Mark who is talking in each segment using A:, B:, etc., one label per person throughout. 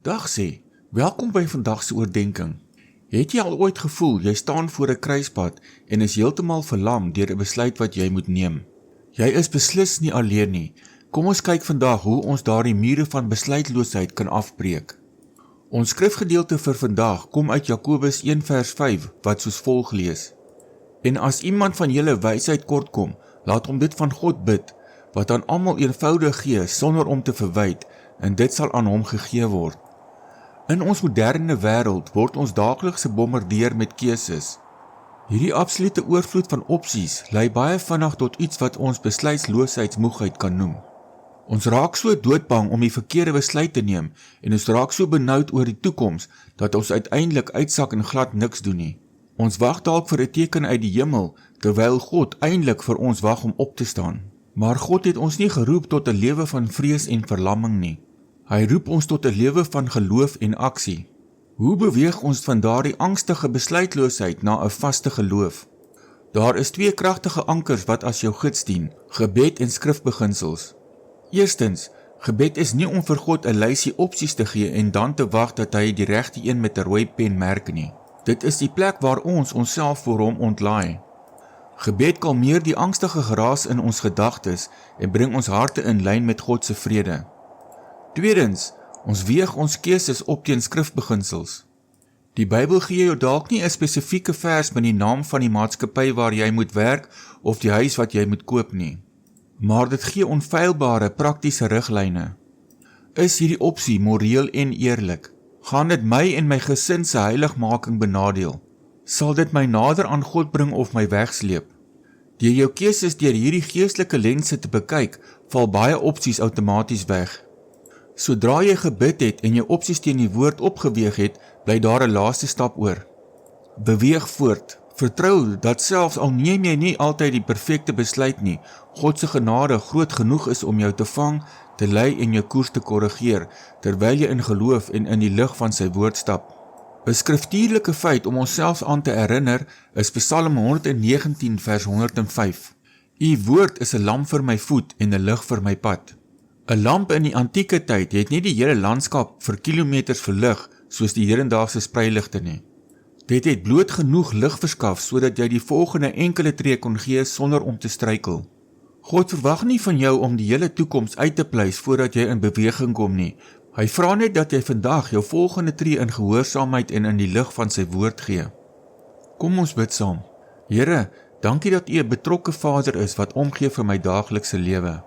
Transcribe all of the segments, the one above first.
A: Dag sê, welkom by vandag se oordeenking. Het jy al ooit gevoel jy staan voor 'n kruispunt en is heeltemal verlam deur 'n besluit wat jy moet neem? Jy is beslis nie alleen nie. Kom ons kyk vandag hoe ons daardie mure van besluitloosheid kan afbreek. Ons skrifgedeelte vir vandag kom uit Jakobus 1 vers 5 wat soos volg lees: En as iemand van julle wysheid kortkom, laat hom dit van God bid, wat aan almal eenvoudig gee sonder om te verwyd, en dit sal aan hom gegee word. In ons moderne wêreld word ons daagliks gebombardeer met keuses. Hierdie absolute oorvloed van opsies lei baie vinnig tot iets wat ons besluitloosheidsmoegheid kan noem. Ons raak so doodbang om die verkeerde besluit te neem en ons raak so benoud oor die toekoms dat ons uiteindelik uitsak en glad niks doen nie. Ons wag dalk vir 'n teken uit die hemel terwyl God eintlik vir ons wag om op te staan. Maar God het ons nie geroep tot 'n lewe van vrees en verlamming nie. Hy roep ons tot 'n lewe van geloof en aksie. Hoe beweeg ons van daardie angstige besluitloosheid na 'n vaste geloof? Daar is twee kragtige ankers wat as jou gids dien: gebed en skrifbeginsels. Eerstens, gebed is nie om vir God 'n lysie opsies te gee en dan te wag dat hy die regte een met 'n rooi pen merk nie. Dit is die plek waar ons onsself voor hom ontlaai. Gebed kalmeer die angstige geraas in ons gedagtes en bring ons harte in lyn met God se vrede. Tweedens, ons weeg ons keuses op teen skrifbeginsels. Die Bybel gee jou dalk nie 'n spesifieke vers met die naam van die maatskappy waar jy moet werk of die huis wat jy moet koop nie, maar dit gee onfeilbare praktiese riglyne. Is hierdie opsie moreel en eerlik? Gaan dit my en my gesin se heiligmaking benadeel? Sal dit my nader aan God bring of my wegsleep? Deur jou keuses deur hierdie geestelike lense te bekyk, val baie opsies outomaties weg. Sodra jy gebid het en jou opsies teen die woord opgeweeg het, bly daar 'n laaste stap oor. Beweeg voort. Vertrou dat selfs al neem jy nie altyd die perfekte besluit nie, God se genade groot genoeg is om jou te vang, te lei en jou koers te korrigeer, terwyl jy in geloof en in die lig van sy woord stap. 'n Skriftuurlike feit om onsself aan te herinner is Psalm 119 vers 105. U woord is 'n lamp vir my voet en 'n lig vir my pad. 'n Lamp in die antieke tyd het nie die hele landskap vir kilometers verlig soos die hedendaagse spreiligte nie. Dit het bloot genoeg lig verskaf sodat jy die volgende enkele tree kon gee sonder om te struikel. God verwag nie van jou om die hele toekoms uit te pleis voordat jy in beweging kom nie. Hy vra net dat jy vandag jou volgende tree in gehoorsaamheid en in die lig van sy woord gee. Kom ons bid saam. Here, dankie dat U 'n betrokke Vader is wat omgee vir my daaglikse lewe.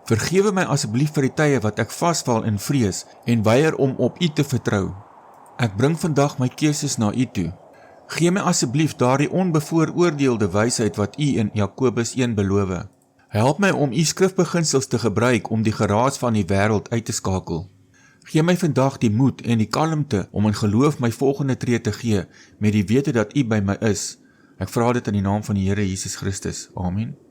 A: Vergewe my asseblief vir die tye wat ek vasval in vrees en weier om op U te vertrou. Ek bring vandag my keuses na U toe. Gee my asseblief daardie onbevooroordeelde wysheid wat U in Jakobus 1 beloof. Help my om U skrifbeginsels te gebruik om die geraas van die wêreld uit te skakel. Gee my vandag die moed en die kalmte om in geloof my volgende tree te gee met die wete dat U by my is. Ek vra dit in die naam van die Here Jesus Christus. Amen.